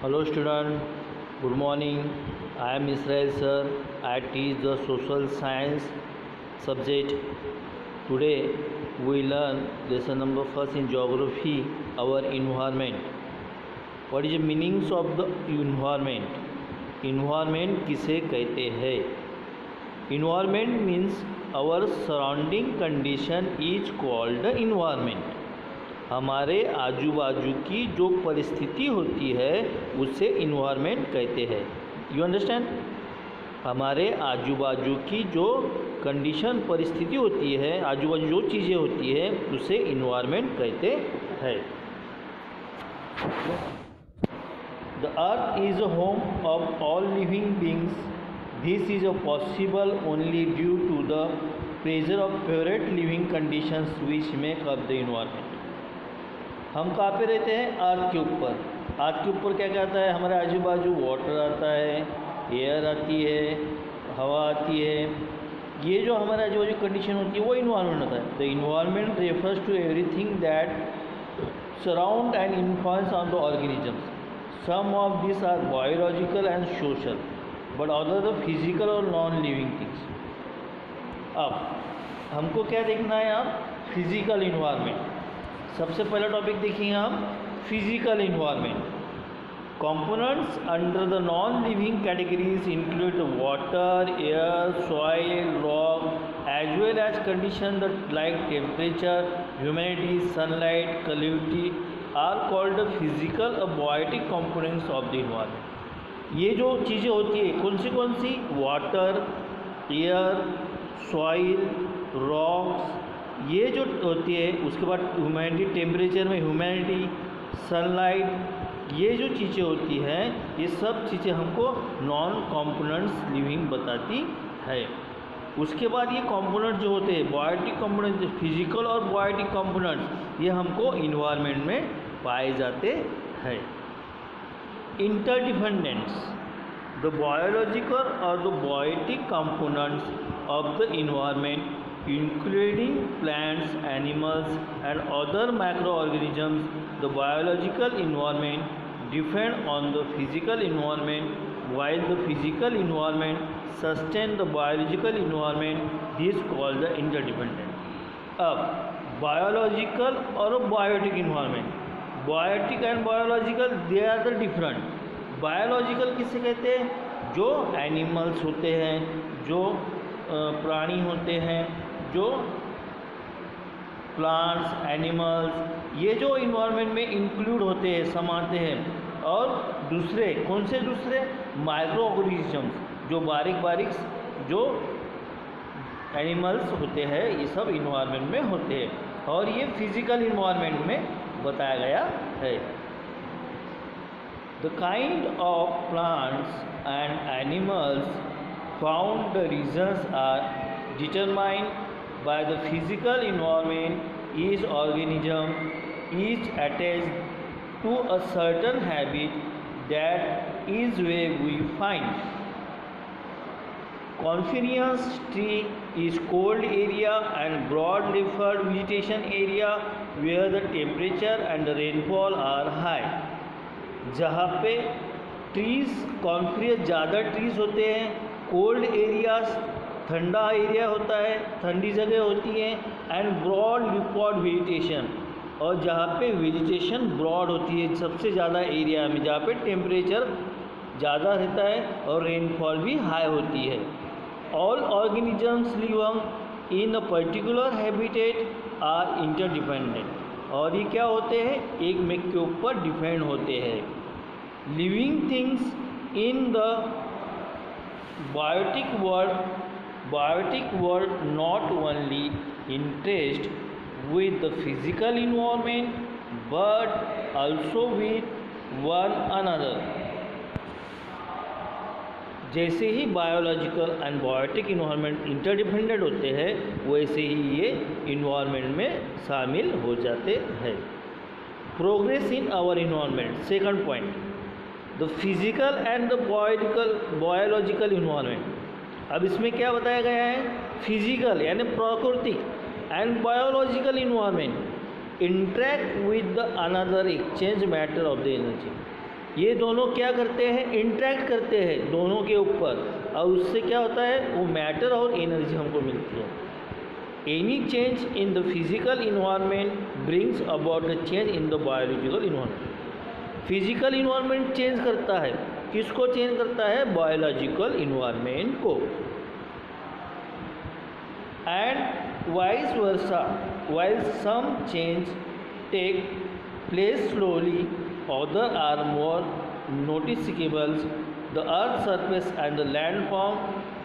Hello student, good morning. I am Israel sir. I teach the social science subject. Today we learn lesson number first in geography, our environment. What is the meanings of the environment? Environment किसे कहते हैं? Environment means our surrounding condition is called the environment. हमारे आजू बाजू की जो परिस्थिति होती है उसे इन्वायरमेंट कहते हैं। You understand? हमारे आजू बाजू की जो कंडीशन परिस्थिति होती है, आजू बाजू जो चीज़ें होती है उसे इन्वायरमेंट कहते हैं। The earth is a home of all living beings. This is a possible only due to the presence of favourite living conditions which make up the environment. हम कहाँ पे रहते हैं? अर्थ के ऊपर. अर्थ के ऊपर क्या क्या आता है? हमारे आजू बाजू वाटर आता है, एयर आती है, हवा आती है. ये जो हमारे आजू बाजू कंडीशन होती है वो इन्वायरमेंट होता है. The environment refers to everything that surround and influence on the organisms. Some of this are biological and social but other the physical और नॉन लिविंग थिंग्स. अब हमको क्या देखना है? आप फिजिकल इन्वायरमेंट. सबसे पहला टॉपिक देखेंगे हम physical environment. Components under the non living categories include water, air, soil, rock as well as condition that like temperature, humidity, sunlight, quality are called physical और biotic components of the environment. ये जो चीज़ें होती है कौन सी? Water, air, soil, rocks, ये जो होती है. उसके बाद ह्यूमैनिटी, टेम्परेचर में ह्यूमैनिटी, सनलाइट, ये जो चीज़ें होती हैं ये सब चीज़ें हमको नॉन कॉम्पोनेंट्स लिविंग बताती है. उसके बाद ये कॉम्पोनेंट जो होते हैं बायोटिक कॉम्पोनेंट, फिजिकल और बायोटिक कॉम्पोनेंट्स, ये हमको इन्वायरमेंट में पाए जाते हैं. इंटरडिपेंडेंस. द बायोलॉजिकल और the biotic components of the environment including plants, animals and other microorganisms. The biological environment depend on the physical environment while the physical environment sustain the biological environment. This called the interdependent. अब biological और biotic environment, biotic and biological they are the different. biological किसे कहते हैं? जो animals होते हैं, जो प्राणी होते हैं, जो प्लांट्स, एनिमल्स, ये जो इन्वायरमेंट में इंक्लूड होते हैं, समाते हैं. और दूसरे कौन से? दूसरे माइक्रो ऑर्गेनिजम्स, जो बारीक जो एनिमल्स होते हैं, ये सब इन्वायरमेंट में होते हैं. और ये फिजिकल इन्वायरमेंट में बताया गया है. The kind of plants and animals found the regions are determined by the physical environment. Each organism is attached to a certain habit that is where we find. Coniferous tree is cold area and broad leafed vegetation area where the temperature and the rainfall are high. जहाँ पे trees कॉन्फ्रियस ज़्यादा trees होते हैं, cold areas ठंडा area होता है, ठंडी जगह होती है, एंड ब्रॉड लीफड वेजिटेशन, और जहाँ पे वेजिटेशन ब्रॉड होती है सबसे ज़्यादा एरिया में, जहाँ पे टेम्परेचर ज़्यादा रहता है और रेनफॉल भी हाई होती है. All organisms living in a particular habitat are interdependent. और ये क्या होते हैं? एक में के ऊपर डिपेंड होते हैं. Living things in the biotic world not only interest with the physical environment but also with one another. जैसे ही biological and biotic environment interdependent होते हैं वैसे ही ये इन्वायरमेंट में शामिल हो जाते हैं. Progress in our environment. Second point, the physical and the biological environment. अब इसमें क्या बताया गया है? फिजिकल यानी प्राकृतिक and biological environment interact with the another exchange matter of the energy. ये दोनों क्या करते हैं, इंटरेक्ट करते हैं दोनों के ऊपर, और उससे क्या होता है, वो मैटर और एनर्जी हमको मिलती है। Any change in the physical environment brings about the change in the biological environment. Physical environment change करता है, किसको चेंज करता है, बायोलॉजिकल इन्वायरमेंट को। And vice versa, while some change take place slowly, others are more noticeable. The earth's surface and the landform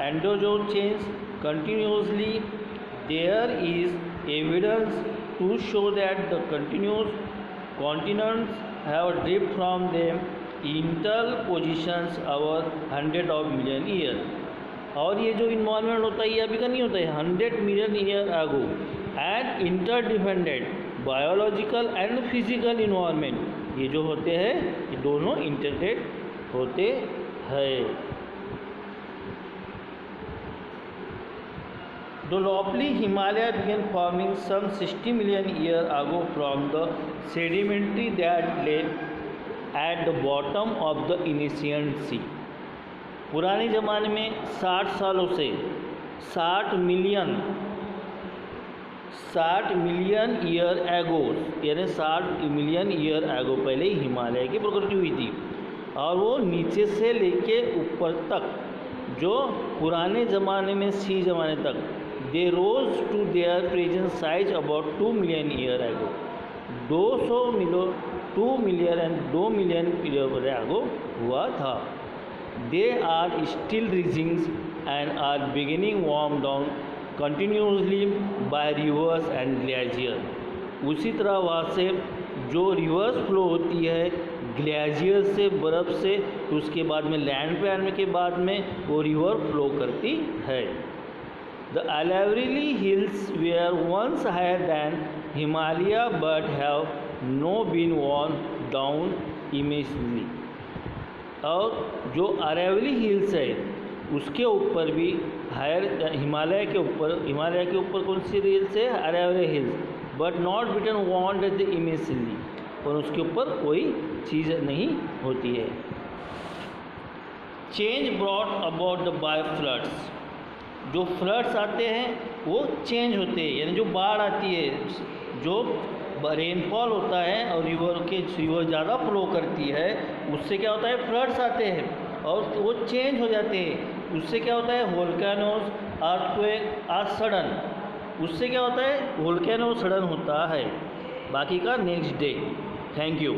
undergo change continuously. There is evidence to show that the continuous continents have drifted from their initial positions over hundreds of million years. और ये जो environment होता है ये अभी का नहीं होता है, 100 मिलियन ईयर आगो। And interdependent biological and physical environment, ये जो होते हैं ये दोनों इंटरडिपेंडेंट होते हैं। The lofty Himalaya began forming some 60 million years ago from the sedimentary that lay at the bottom of the ancient sea. पुराने ज़माने में 60 सालों से 60 मिलियन ईयर एगो, यानी 60 मिलियन ईयर एगो पहले ही हिमालय की प्रकृति हुई थी। और वो नीचे से लेके ऊपर तक, जो पुराने ज़माने में सी ज़माने तक, they rose to their present size about 2 million year ago. 2 million and 2 million year एगो हुआ था। They are still rising and are beginning warm down continuously by rivers and glaciers। उसी तरह वहाँ से जो रिवर्स फ्लो होती है ग्लेशियर से, बर्फ़ से, तो उसके बाद में लैंड पे आने के बाद में वो रिवर फ्लो करती है। The Aravalli hills were once higher than Himalaya but have now been worn down immensely। और जो अरावली हिल्स है उसके ऊपर भी हायर, हिमालय के ऊपर कौन सी हिल्स है, Aravalli hills, but not beaten won't the immensely, और उसके ऊपर कोई चीज़ नहीं होती है। Change brought about the by floods, जो फ्लड्स आते हैं वो चेंज होते हैं, यानी जो बाढ़ आती है, जो रेनफॉल होता है और रिवर ज़्यादा फ्लो करती है, उससे क्या होता है, फ्लड्स आते हैं और वो चेंज हो जाते हैं। उससे क्या होता है, वोल्केनोज, अर्थक्वेक आर सडन, उससे क्या होता है, वोल्केनो सडन होता है। बाकी का नेक्स्ट डे। Thank you.